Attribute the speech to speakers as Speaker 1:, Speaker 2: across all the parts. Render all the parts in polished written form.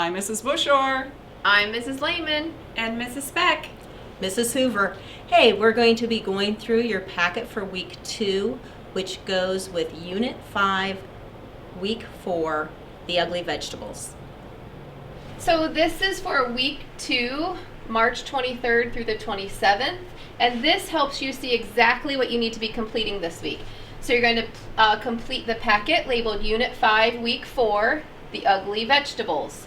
Speaker 1: I'm Mrs. Bushore.
Speaker 2: I'm Mrs. Lehman.
Speaker 3: And Mrs. Speck.
Speaker 4: Mrs. Hoover. Hey, we're going to be going through your packet for week 2, which goes with Unit 5, week 4, the ugly vegetables.
Speaker 2: So this is for week 2, March 23rd through the 27th, and this helps you see exactly what you need to be completing this week. So you're going to complete the packet labeled Unit 5, week 4, the ugly vegetables.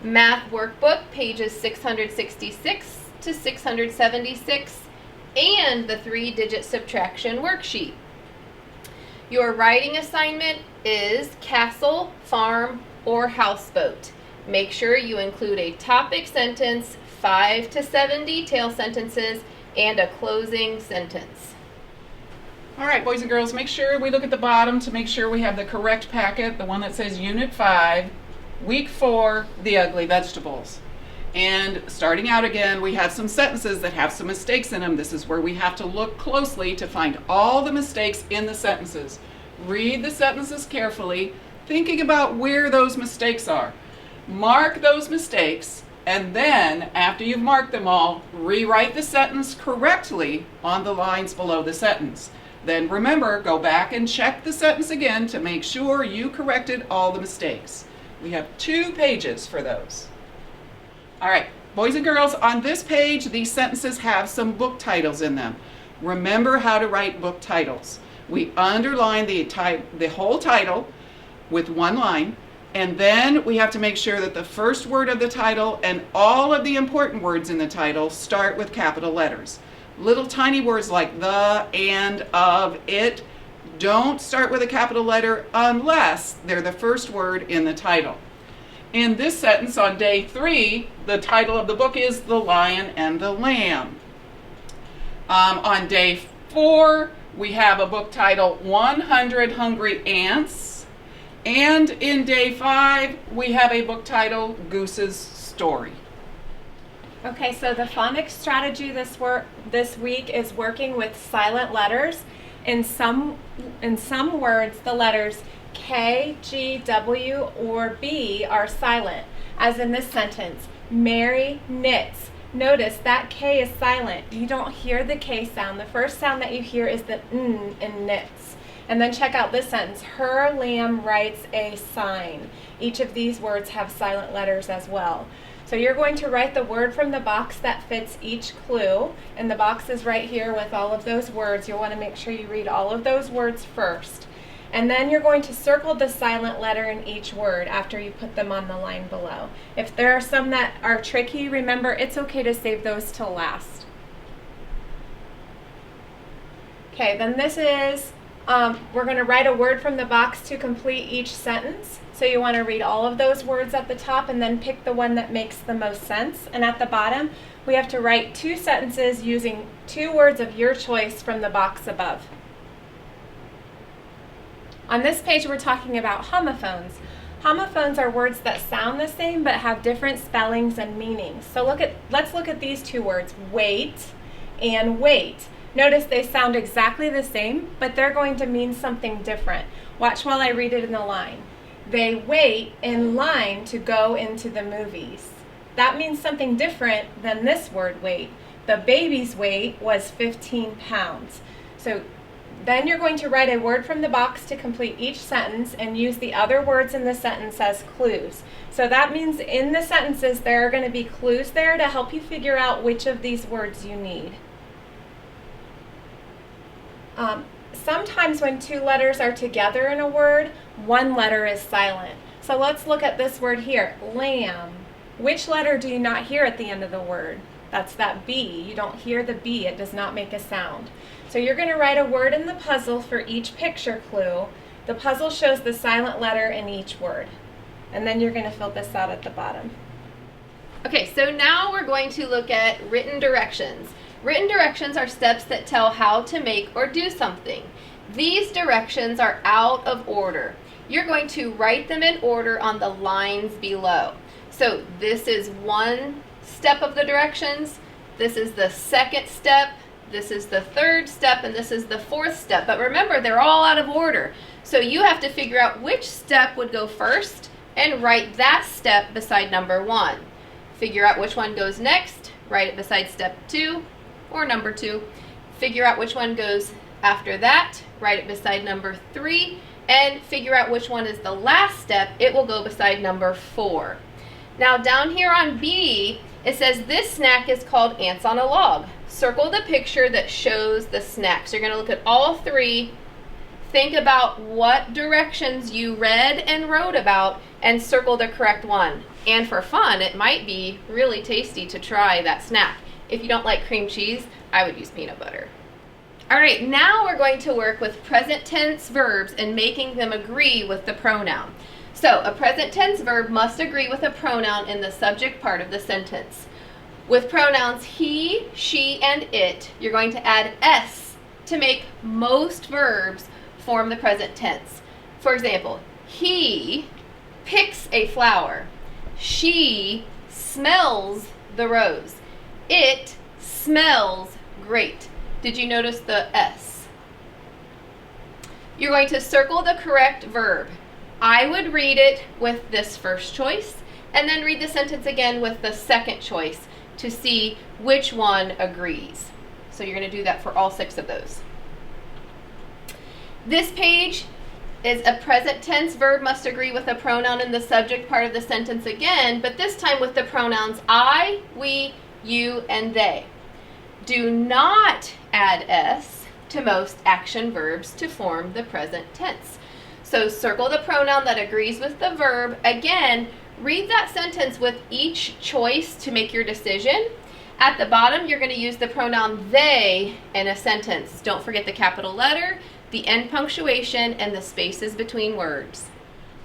Speaker 2: Math workbook, pages 666 to 676, and the 3-digit subtraction worksheet. Your writing assignment is castle, farm, or houseboat. Make sure you include a topic sentence, 5 to 7 detail sentences, and a closing sentence.
Speaker 1: All right, boys and girls, make sure we look at the bottom to make sure we have the correct packet, the one that says Unit 5, Week 4, the ugly vegetables. And starting out again, we have some sentences that have some mistakes in them. This is where we have to look closely to find all the mistakes in the sentences. Read the sentences carefully, thinking about where those mistakes are. Mark those mistakes, and then, after you've marked them all, rewrite the sentence correctly on the lines below the sentence. Then remember, go back and check the sentence again to make sure you corrected all the mistakes. We have 2 pages for those. All right, boys and girls, on this page, these sentences have some book titles in them. Remember how to write book titles. We underline the whole title with one line, and then we have to make sure that the first word of the title and all of the important words in the title start with capital letters. Little tiny words like the, and, of, it don't start with a capital letter unless they're the first word in the title. In this sentence on day 3, the title of the book is The Lion and the Lamb. On day 4, we have a book title 100 Hungry Ants. And in day 5, we have a book title Goose's Story.
Speaker 3: Okay, so the phonics strategy this week is working with silent letters. In some words, the letters K, G, W, or B are silent, as in this sentence, Mary knits. Notice that K is silent. You don't hear the K sound. The first sound that you hear is the N in knits. And then check out this sentence, her lamb writes a sign. Each of these words have silent letters as well. So you're going to write the word from the box that fits each clue, and the box is right here with all of those words. You'll want to make sure you read all of those words first. And then you're going to circle the silent letter in each word after you put them on the line below. If there are some that are tricky, remember it's okay to save those till last. Okay, then this is, we're going to write a word from the box to complete each sentence. So you want to read all of those words at the top and then pick the one that makes the most sense. And at the bottom, we have to write 2 sentences using 2 words of your choice from the box above. On this page, we're talking about homophones. Homophones are words that sound the same but have different spellings and meanings. So let's look at these 2 words, wait and wait. Notice they sound exactly the same, but they're going to mean something different. Watch while I read it in the line. They wait in line to go into the movies. That means something different than this word wait. The baby's weight was 15 pounds. So then you're going to write a word from the box to complete each sentence and use the other words in the sentence as clues. So that means in the sentences there are going to be clues there to help you figure out which of these words you need. Sometimes when 2 letters are together in a word, 1 letter is silent. So let's look at this word here, lamb. Which letter do you not hear at the end of the word? That's that B. You don't hear the B. It does not make a sound. So you're going to write a word in the puzzle for each picture clue. The puzzle shows the silent letter in each word. And then you're going to fill this out at the bottom.
Speaker 2: Okay, so now we're going to look at written directions. Written directions are steps that tell how to make or do something. These directions are out of order. You're going to write them in order on the lines below. So this is one step of the directions, this is the second step, this is the third step, and this is the 4th step. But remember, they're all out of order. So you have to figure out which step would go first and write that step beside number 1. Figure out which one goes next, write it beside step 2 or number 2. Figure out which one goes after that, write it beside number 3, and figure out which one is the last step. It will go beside number 4. Now down here on B, it says this snack is called ants on a log. Circle the picture that shows the snack. So you're going to look at all 3, think about what directions you read and wrote about, and circle the correct one. And for fun, it might be really tasty to try that snack. If you don't like cream cheese, I would use peanut butter. All right, now we're going to work with present tense verbs and making them agree with the pronoun. So a present tense verb must agree with a pronoun in the subject part of the sentence. With pronouns he, she, and it, you're going to add s to make most verbs form the present tense. For example, he picks a flower. She smells the rose. It smells great. Did you notice the S? You're going to circle the correct verb. I would read it with this first choice and then read the sentence again with the second choice to see which one agrees. So you're going to do that for all 6 of those. This page is a present tense verb must agree with a pronoun in the subject part of the sentence again, but this time with the pronouns I, we, you, and they. Do not add s to most action verbs to form the present tense. So circle the pronoun that agrees with the verb. Again, read that sentence with each choice to make your decision. At the bottom, you're going to use the pronoun they in a sentence. Don't forget the capital letter, the end punctuation, and the spaces between words.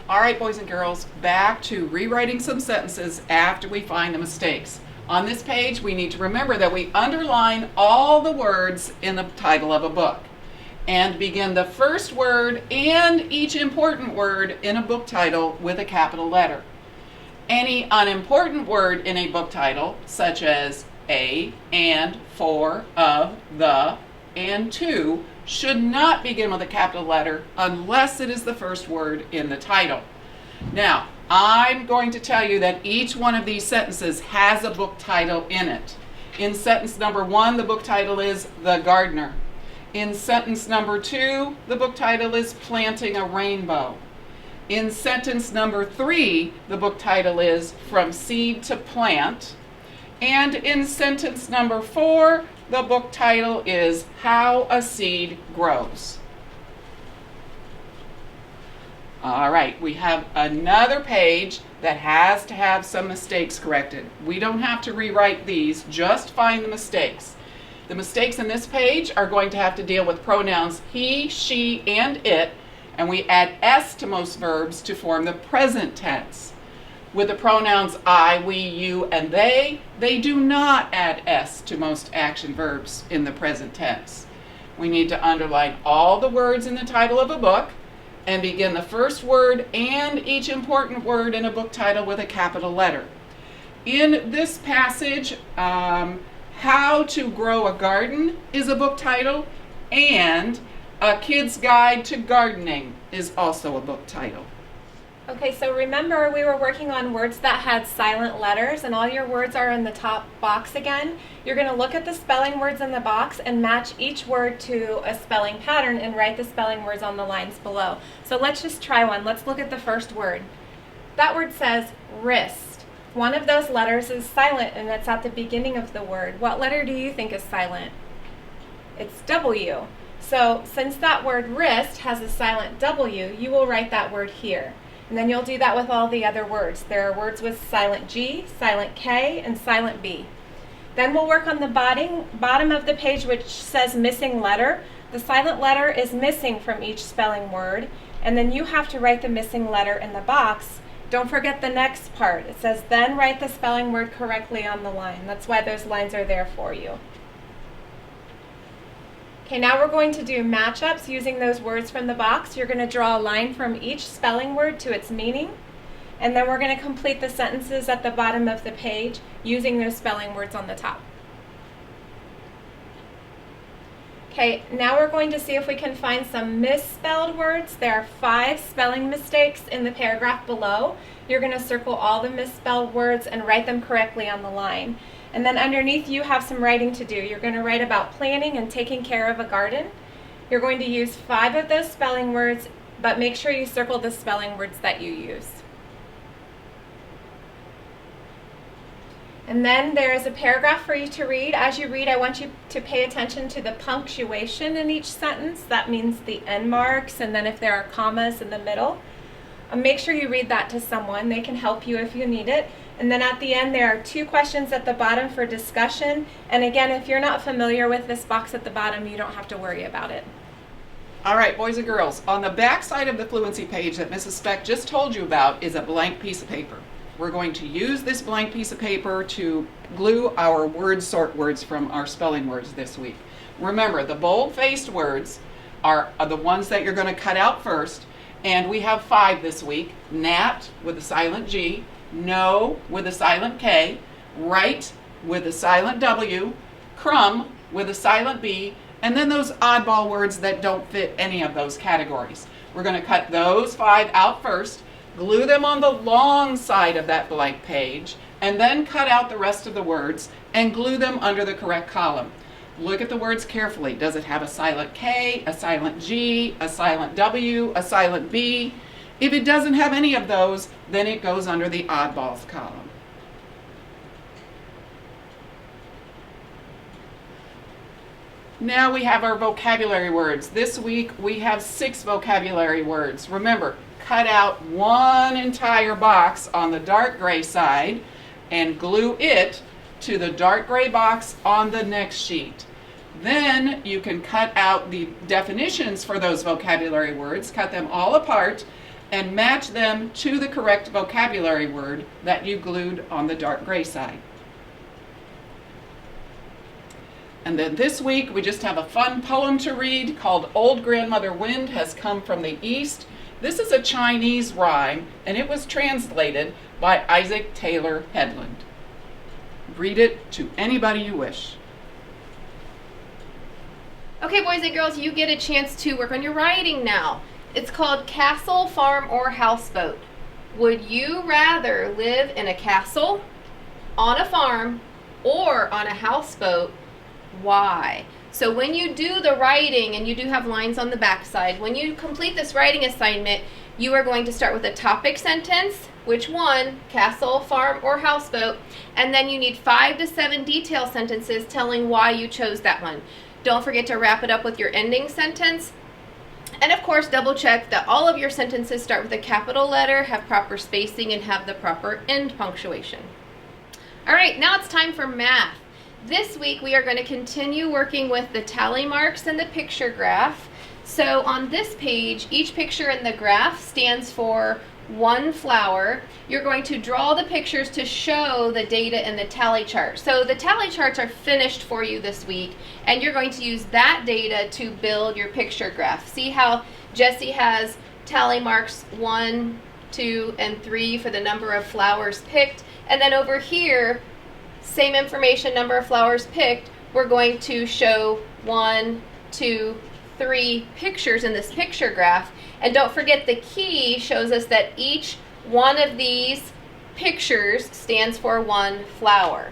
Speaker 1: All right, boys and girls, back to rewriting some sentences after we find the mistakes. On this page, we need to remember that we underline all the words in the title of a book and begin the first word and each important word in a book title with a capital letter. Any unimportant word in a book title, such as a, and, for, of, the, and to, should not begin with a capital letter unless it is the first word in the title. Now, I'm going to tell you that each one of these sentences has a book title in it. In sentence number 1, the book title is The Gardener. In sentence number 2, the book title is Planting a Rainbow. In sentence number 3, the book title is From Seed to Plant. And in sentence number 4, the book title is How a Seed Grows. All right, we have another page that has to have some mistakes corrected. We don't have to rewrite these, just find the mistakes. The mistakes in this page are going to have to deal with pronouns he, she, and it, and we add s to most verbs to form the present tense. With the pronouns I, we, you, and they do not add s to most action verbs in the present tense. We need to underline all the words in the title of a book and begin the first word and each important word in a book title with a capital letter. In this passage, How to Grow a Garden is a book title, and A Kid's Guide to Gardening is also a book title.
Speaker 3: Okay, so remember we were working on words that had silent letters, and all your words are in the top box again. You're going to look at the spelling words in the box and match each word to a spelling pattern and write the spelling words on the lines below. So let's just try one. Let's look at the first word. That word says wrist. One of those letters is silent, and it's at the beginning of the word. What letter do you think is silent? It's W. So since that word wrist has a silent W, you will write that word here. And then you'll do that with all the other words. There are words with silent G, silent K, and silent B. Then we'll work on the bottom of the page, which says missing letter. The silent letter is missing from each spelling word, and then you have to write the missing letter in the box. Don't forget the next part. It says, then write the spelling word correctly on the line. That's why those lines are there for you. Okay, now we're going to do matchups using those words from the box. You're going to draw a line from each spelling word to its meaning, and then we're going to complete the sentences at the bottom of the page using those spelling words on the top. Okay, now we're going to see if we can find some misspelled words. There are 5 spelling mistakes in the paragraph below. You're going to circle all the misspelled words and write them correctly on the line. And then underneath you have some writing to do. You're going to write about planting and taking care of a garden. You're going to use 5 of those spelling words, but make sure you circle the spelling words that you use. And then there is a paragraph for you to read. As you read, I want you to pay attention to the punctuation in each sentence. That means the end marks, and then if there are commas in the middle. Make sure you read that to someone. They can help you if you need it. And then at the end, there are 2 questions at the bottom for discussion. And again, if you're not familiar with this box at the bottom, you don't have to worry about it.
Speaker 1: All right, boys and girls, on the back side of the Fluency page that Mrs. Speck just told you about is a blank piece of paper. We're going to use this blank piece of paper to glue our word sort words from our spelling words this week. Remember, the bold-faced words are the ones that you're going to cut out first, and we have 5 this week. Gnat with a silent G, no with a silent K, right with a silent W, crumb with a silent B, and then those oddball words that don't fit any of those categories. We're going to cut those 5 out first, glue them on the long side of that blank page, and then cut out the rest of the words and glue them under the correct column. Look at the words carefully. Does it have a silent K, a silent G, a silent W, a silent B? If it doesn't have any of those, then it goes under the oddballs column. Now we have our vocabulary words. This week we have 6 vocabulary words. Remember, cut out one entire box on the dark gray side and glue it to the dark gray box on the next sheet. Then you can cut out the definitions for those vocabulary words, cut them all apart, and match them to the correct vocabulary word that you glued on the dark gray side. And then this week we just have a fun poem to read called Old Grandmother Wind Has Come from the East. This is a Chinese rhyme, and it was translated by Isaac Taylor Headland. Read it to anybody you wish.
Speaker 2: Okay, boys and girls, you get a chance to work on your writing now. It's called Castle, Farm, or Houseboat. Would you rather live in a castle, on a farm, or on a houseboat? Why? So when you do the writing, and you do have lines on the back side, when you complete this writing assignment, you are going to start with a topic sentence, which one, castle, farm, or houseboat, and then you need 5 to 7 detail sentences telling why you chose that one. Don't forget to wrap it up with your ending sentence. And of course, double check that all of your sentences start with a capital letter, have proper spacing, and have the proper end punctuation. All right, now it's time for math. This week we are going to continue working with the tally marks and the picture graph. So on this page, each picture in the graph stands for 1 flower. You're going to draw the pictures to show the data in the tally chart. So the tally charts are finished for you this week, and you're going to use that data to build your picture graph. See how Jessie has tally marks 1, 2, and 3 for the number of flowers picked, and then over here, same information, number of flowers picked, we're going to show 1, 2, 3 pictures in this picture graph. And don't forget, the key shows us that each one of these pictures stands for 1 flower.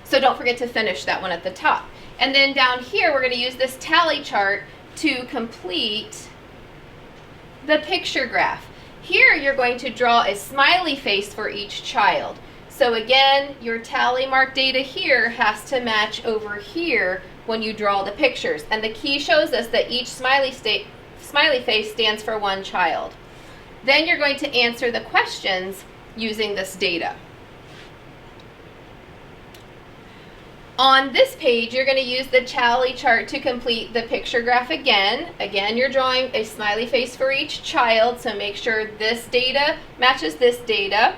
Speaker 2: So don't forget to finish that one at the top. And then down here, we're going to use this tally chart to complete the picture graph. Here, you're going to draw a smiley face for each child. So again, your tally mark data here has to match over here when you draw the pictures. And the key shows us that each smiley face stands for 1 child. Then you're going to answer the questions using this data. On this page, you're going to use the tally chart to complete the picture graph again. Again, you're drawing a smiley face for each child, so make sure this data matches this data.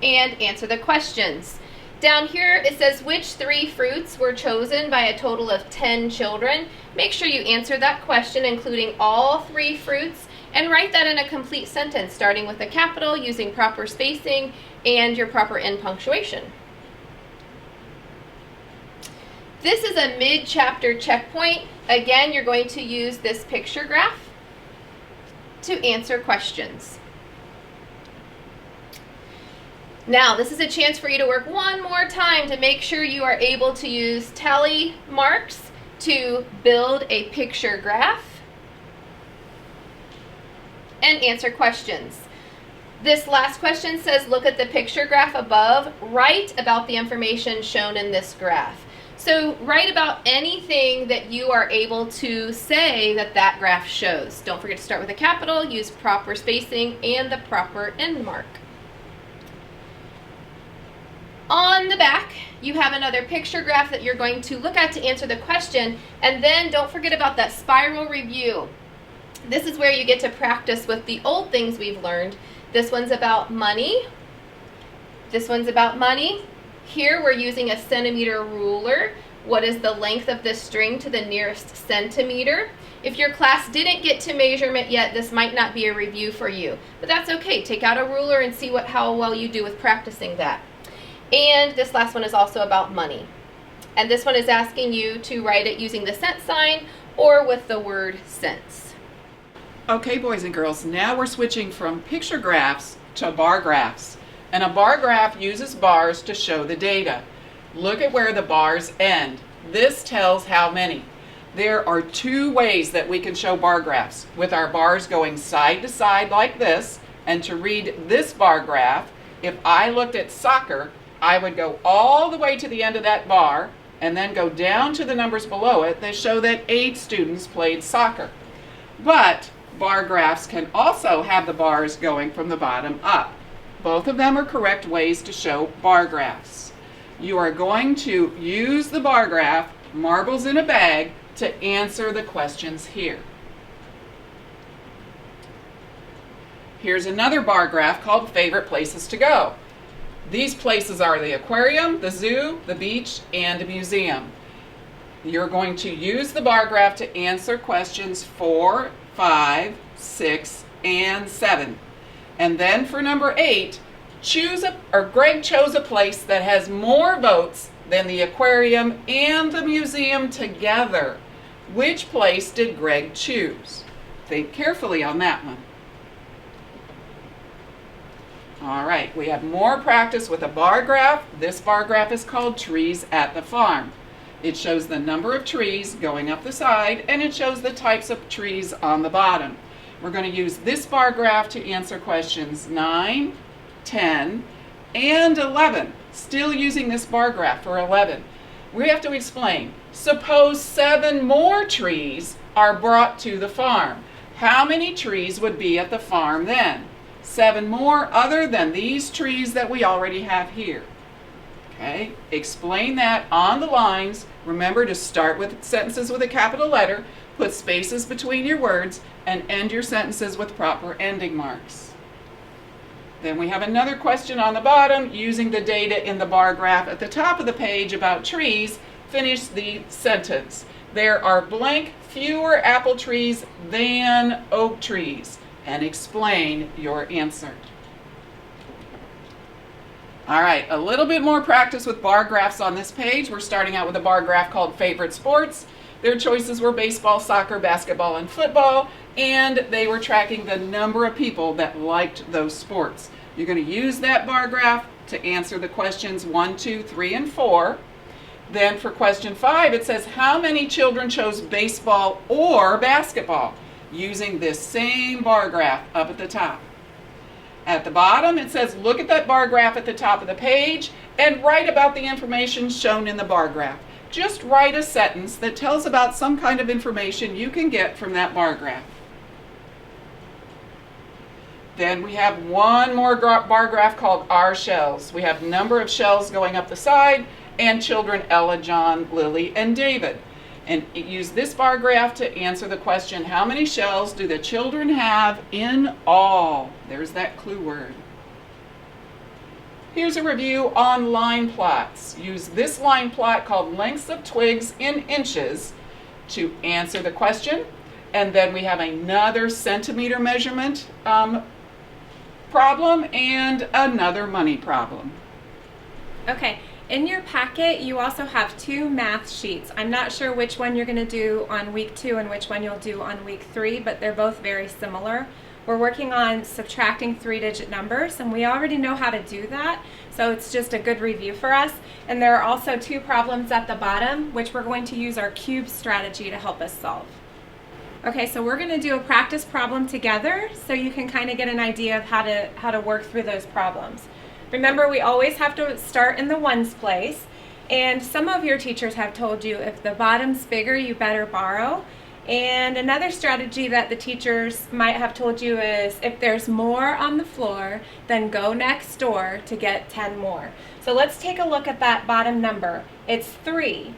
Speaker 2: And answer the questions. Down here it says which 3 fruits were chosen by a total of 10 children. Make sure you answer that question including all 3 fruits and write that in a complete sentence starting with a capital, using proper spacing and your proper end punctuation. This is a mid-chapter checkpoint. Again, you're going to use this picture graph to answer questions. Now, this is a chance for you to work one more time to make sure you are able to use tally marks to build a picture graph and answer questions. This last question says, look at the picture graph above, write about the information shown in this graph. So write about anything that you are able to say that that graph shows. Don't forget to start with a capital, use proper spacing and the proper end mark. On the back, you have another picture graph that you're going to look at to answer the question, and then don't forget about that spiral review. This is where you get to practice with the old things we've learned. This one's about money. This one's about money. Here we're using a centimeter ruler. What is the length of this string to the nearest centimeter? If your class didn't get to measurement yet, this might not be a review for you, but that's okay. Take out a ruler and see how well you do with practicing that. And this last one is also about money. And this one is asking you to write it using the cent sign or with the word cents.
Speaker 1: Okay, boys and girls, now we're switching from picture graphs to bar graphs. And a bar graph uses bars to show the data. Look at where the bars end. This tells how many. There are two ways that we can show bar graphs, with our bars going side to side like this. And to read this bar graph, if I looked at soccer, I would go all the way to the end of that bar and then go down to the numbers below it that show that 8 students played soccer. But bar graphs can also have the bars going from the bottom up. Both of them are correct ways to show bar graphs. You are going to use the bar graph, marbles in a bag, to answer the questions here. Here's another bar graph called Favorite Places to Go. These places are the aquarium, the zoo, the beach, and a museum. You're going to use the bar graph to answer questions 4, 5, 6, and 7. And then for number 8, Greg chose a place that has more votes than the aquarium and the museum together. Which place did Greg choose? Think carefully on that one. All right, we have more practice with a bar graph. This bar graph is called Trees at the Farm. It shows the number of trees going up the side, and it shows the types of trees on the bottom. We're going to use this bar graph to answer questions 9, 10, and 11. Still using this bar graph for 11. We have to explain. Suppose 7 more trees are brought to the farm. How many trees would be at the farm then? 7 more other than these trees that we already have here. Okay, explain that on the lines. Remember to start with sentences with a capital letter, put spaces between your words, and end your sentences with proper ending marks. Then we have another question on the bottom. Using the data in the bar graph at the top of the page about trees, finish the sentence. There are blank fewer apple trees than oak trees, and explain your answer. All right, a little bit more practice with bar graphs on this page. We're starting out with a bar graph called Favorite Sports. Their choices were baseball, soccer, basketball, and football, and they were tracking the number of people that liked those sports. You're going to use that bar graph to answer the questions 1, 2, 3, and 4. Then for question 5, it says, how many children chose baseball or basketball? Using this same bar graph up at the top. At the bottom, it says, look at that bar graph at the top of the page and write about the information shown in the bar graph. Just write a sentence that tells about some kind of information you can get from that bar graph. Then we have one more bar graph called Our Shells. We have number of shells going up the side and children Ella, John, Lily, and David. And use this bar graph to answer the question, how many shells do the children have in all? There's that clue word. Here's a review on line plots. Use this line plot called lengths of twigs in inches to answer the question. And then we have another centimeter measurement problem and another money problem.
Speaker 3: Okay, In your packet, you also have 2 math sheets. I'm not sure which one you're going to do on week 2 and which one you'll do on week 3, but they're both very similar. We're working on subtracting 3-digit numbers, and we already know how to do that, so it's just a good review for us. And there are also 2 problems at the bottom, which we're going to use our cube strategy to help us solve. Okay, so we're going to do a practice problem together so you can kind of get an idea of how to work through those problems. Remember, we always have to start in the ones place, and some of your teachers have told you if the bottom's bigger, you better borrow. And another strategy that the teachers might have told you is if there's more on the floor, then go next door to get 10 more. So let's take a look at that bottom number. It's 3.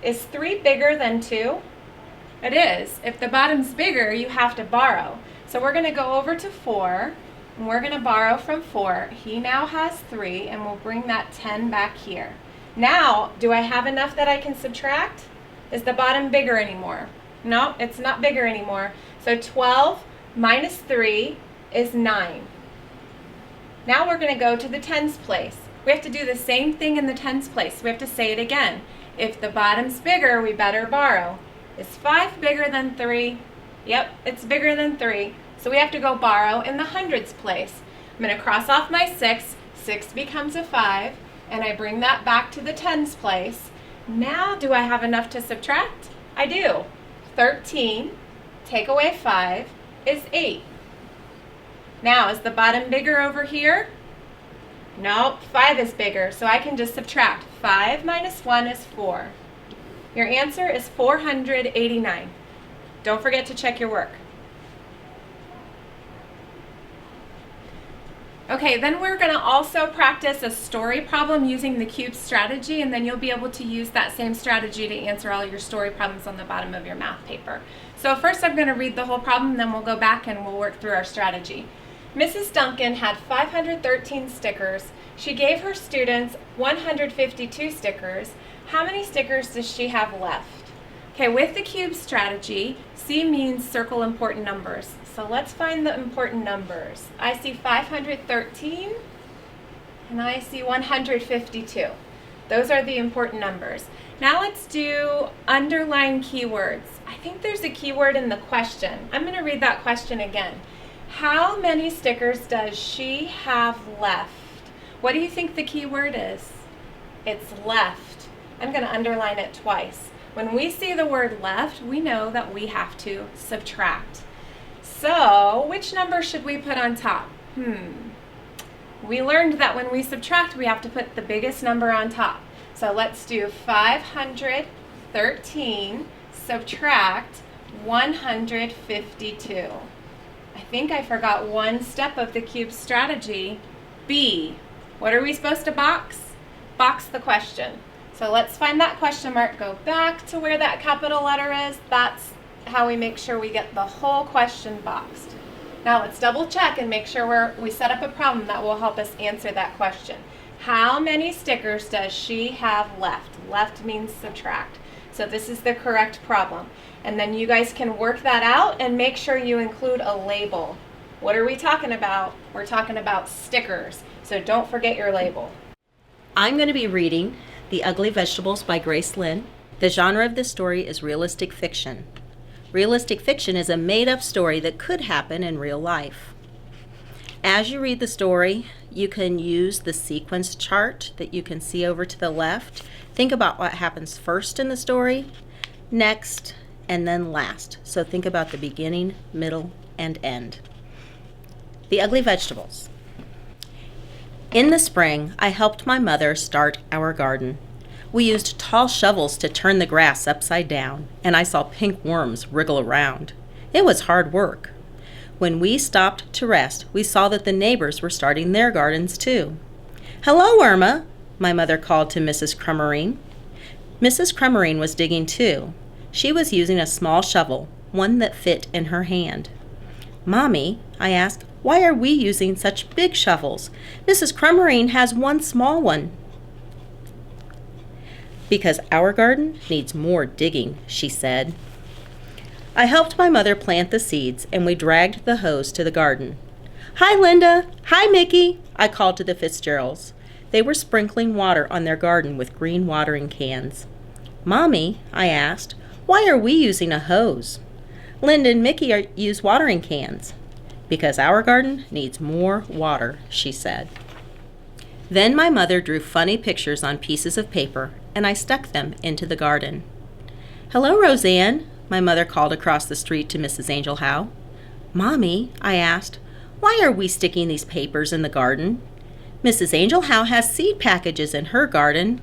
Speaker 3: Is 3 bigger than 2? It is. If the bottom's bigger, you have to borrow. So we're going to go over to 4. And we're going to borrow from 4. He now has 3, and we'll bring that 10 back here. Now, do I have enough that I can subtract? Is the bottom bigger anymore? No, it's not bigger anymore. So 12 minus 3 is 9. Now we're going to go to the tens place. We have to do the same thing in the tens place. We have to say it again. If the bottom's bigger, we better borrow. Is 5 bigger than 3? Yep, it's bigger than 3. So we have to go borrow in the hundreds place. I'm going to cross off my 6. 6 becomes a 5. And I bring that back to the tens place. Now do I have enough to subtract? I do. 13, take away 5, is 8. Now, is the bottom bigger over here? No, 5 is bigger, so I can just subtract. 5 minus 1 is 4. Your answer is 489. Don't forget to check your work. Okay, then we're going to also practice a story problem using the cube strategy, and then you'll be able to use that same strategy to answer all your story problems on the bottom of your math paper. So first I'm going to read the whole problem, then we'll go back and we'll work through our strategy. Mrs. Duncan had 513 stickers. She gave her students 152 stickers. How many stickers does she have left? Okay, with the cube strategy, C means circle important numbers. So let's find the important numbers. I see 513 and I see 152. Those are the important numbers. Now let's do underline keywords. I think there's a keyword in the question. I'm going to read that question again. How many stickers does she have left? What do you think the keyword is? It's left. I'm going to underline it twice. When we see the word left, we know that we have to subtract. So, which number should we put on top? We learned that when we subtract, we have to put the biggest number on top. So let's do 513 subtract 152. I think I forgot one step of the cube strategy. B. What are we supposed to box? Box the question. So let's find that question mark, go back to where that capital letter is. That's how we make sure we get the whole question boxed. Now let's double check and make sure we set up a problem that will help us answer that question. How many stickers does she have left? Left means subtract. So this is the correct problem. And then you guys can work that out and make sure you include a label. What are we talking about? We're talking about stickers. So don't forget your label.
Speaker 4: I'm going to be reading The Ugly Vegetables by Grace Lynn. The genre of this story is realistic fiction. Realistic fiction is a made-up story that could happen in real life. As you read the story, you can use the sequence chart that you can see over to the left. Think about what happens first in the story, next, and then last. So think about the beginning, middle, and end. The Ugly Vegetables. In the spring, I helped my mother start our garden. We used tall shovels to turn the grass upside down, and I saw pink worms wriggle around. It was hard work. When we stopped to rest, we saw that the neighbors were starting their gardens too. "Hello, Irma," my mother called to Mrs. Crummerine. Mrs. Crummerine was digging too. She was using a small shovel, one that fit in her hand. "Mommy," I asked, "why are we using such big shovels? Mrs. Crummerine has one small one." "Because our garden needs more digging," she said. I helped my mother plant the seeds, and we dragged the hose to the garden. "Hi, Linda. Hi, Mickey," I called to the Fitzgeralds. They were sprinkling water on their garden with green watering cans. "Mommy," I asked, "why are we using a hose?" "Linda and Mickey use watering cans." "Because our garden needs more water," she said. Then my mother drew funny pictures on pieces of paper, and I stuck them into the garden. "Hello, Roseanne," my mother called across the street to Mrs. Angel Howe. "Mommy," I asked, "why are we sticking these papers in the garden?" "Mrs. Angel Howe has seed packages in her garden."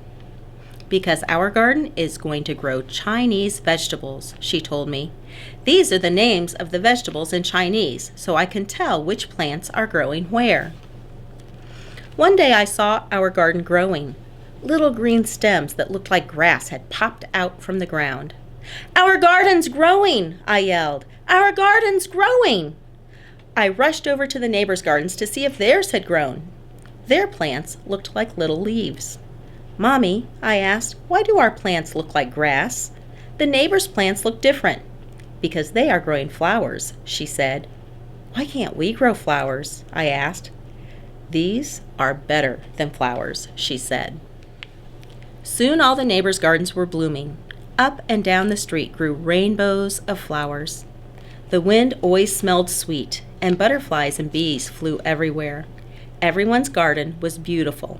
Speaker 4: "Because our garden is going to grow Chinese vegetables," she told me. "These are the names of the vegetables in Chinese, so I can tell which plants are growing where." One day I saw our garden growing. Little green stems that looked like grass had popped out from the ground. "Our garden's growing!" I yelled. "Our garden's growing!" I rushed over to the neighbors' gardens to see if theirs had grown. Their plants looked like little leaves. "Mommy," I asked, "why do our plants look like grass?" "The neighbors' plants look different." "Because they are growing flowers," she said. "Why can't we grow flowers?" I asked. "These are better than flowers," she said. Soon all the neighbors' gardens were blooming. Up and down the street grew rainbows of flowers. The wind always smelled sweet, and butterflies and bees flew everywhere. Everyone's garden was beautiful,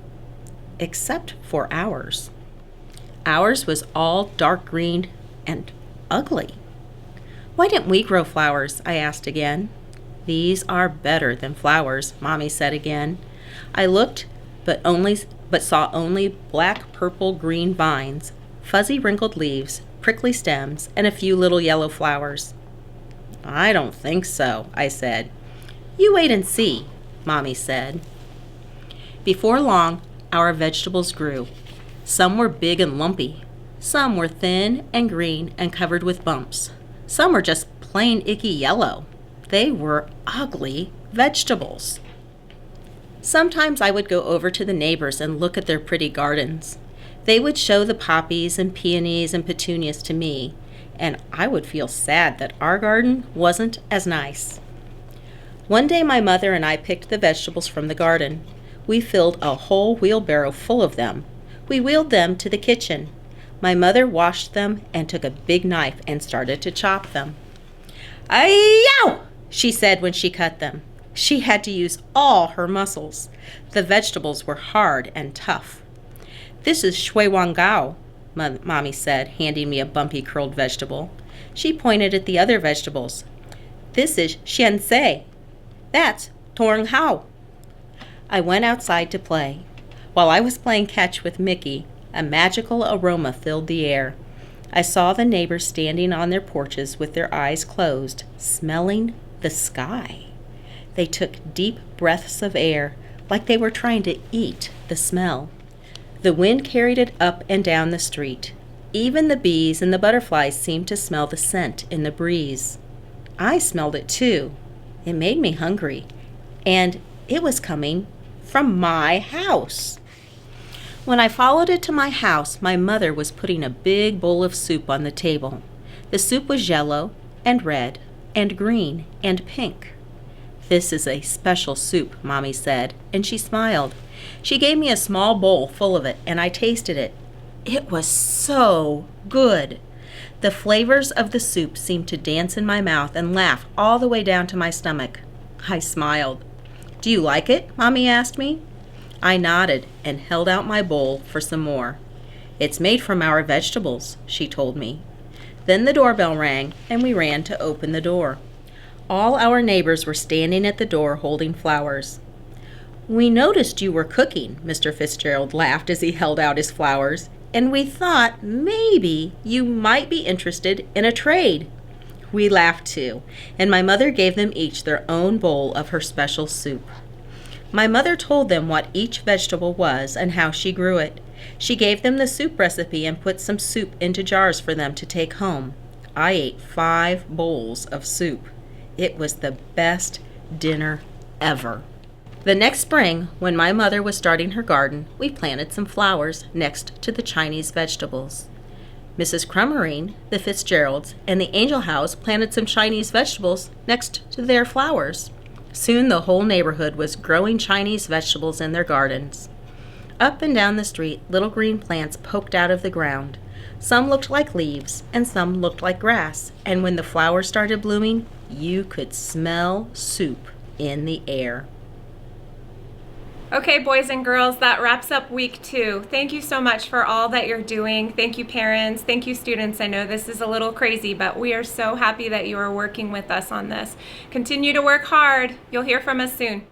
Speaker 4: except for ours. Ours was all dark green and ugly. "Why didn't we grow flowers?" I asked again. "These are better than flowers," Mommy said again. I looked, but saw only black, purple, green vines, fuzzy wrinkled leaves, prickly stems, and a few little yellow flowers. "I don't think so," I said. "You wait and see," Mommy said. Before long, our vegetables grew. Some were big and lumpy. Some were thin and green and covered with bumps. Some were just plain icky yellow. They were ugly vegetables. Sometimes I would go over to the neighbors and look at their pretty gardens. They would show the poppies and peonies and petunias to me, and I would feel sad that our garden wasn't as nice. One day my mother and I picked the vegetables from the garden. We filled a whole wheelbarrow full of them. We wheeled them to the kitchen. My mother washed them and took a big knife and started to chop them. "Ay-yow!" she said when she cut them. She had to use all her muscles. The vegetables were hard and tough. "This is shui wang gao," Mommy said, handing me a bumpy curled vegetable. She pointed at the other vegetables. "This is xian sei. That's torng hao." I went outside to play. While I was playing catch with Mickey, a magical aroma filled the air. I saw the neighbors standing on their porches with their eyes closed, smelling the sky. They took deep breaths of air, like they were trying to eat the smell. The wind carried it up and down the street. Even the bees and the butterflies seemed to smell the scent in the breeze. I smelled it too. It made me hungry, and it was coming from my house. When I followed it to my house, my mother was putting a big bowl of soup on the table. The soup was yellow and red and green and pink. "This is a special soup," Mommy said, and she smiled. She gave me a small bowl full of it, and I tasted it. It was so good. The flavors of the soup seemed to dance in my mouth and laugh all the way down to my stomach. I smiled. "Do you like it?" Mommy asked me. I nodded and held out my bowl for some more. "It's made from our vegetables," she told me. Then the doorbell rang, and we ran to open the door. All our neighbors were standing at the door holding flowers. "We noticed you were cooking," Mr. Fitzgerald laughed as he held out his flowers, "and we thought maybe you might be interested in a trade." We laughed too, and my mother gave them each their own bowl of her special soup. My mother told them what each vegetable was and how she grew it. She gave them the soup recipe and put some soup into jars for them to take home. I ate 5 bowls of soup. It was the best dinner ever. The next spring, when my mother was starting her garden, we planted some flowers next to the Chinese vegetables. Mrs. Crummerine, the Fitzgeralds, and the Angel House planted some Chinese vegetables next to their flowers. Soon the whole neighborhood was growing Chinese vegetables in their gardens. Up and down the street, little green plants poked out of the ground. Some looked like leaves, and some looked like grass, and when the flowers started blooming, you could smell soup in the air.
Speaker 3: Okay, boys and girls, that wraps up week 2. Thank you so much for all that you're doing. Thank you, parents. Thank you, students. I know this is a little crazy, but we are so happy that you are working with us on this. Continue to work hard. You'll hear from us soon.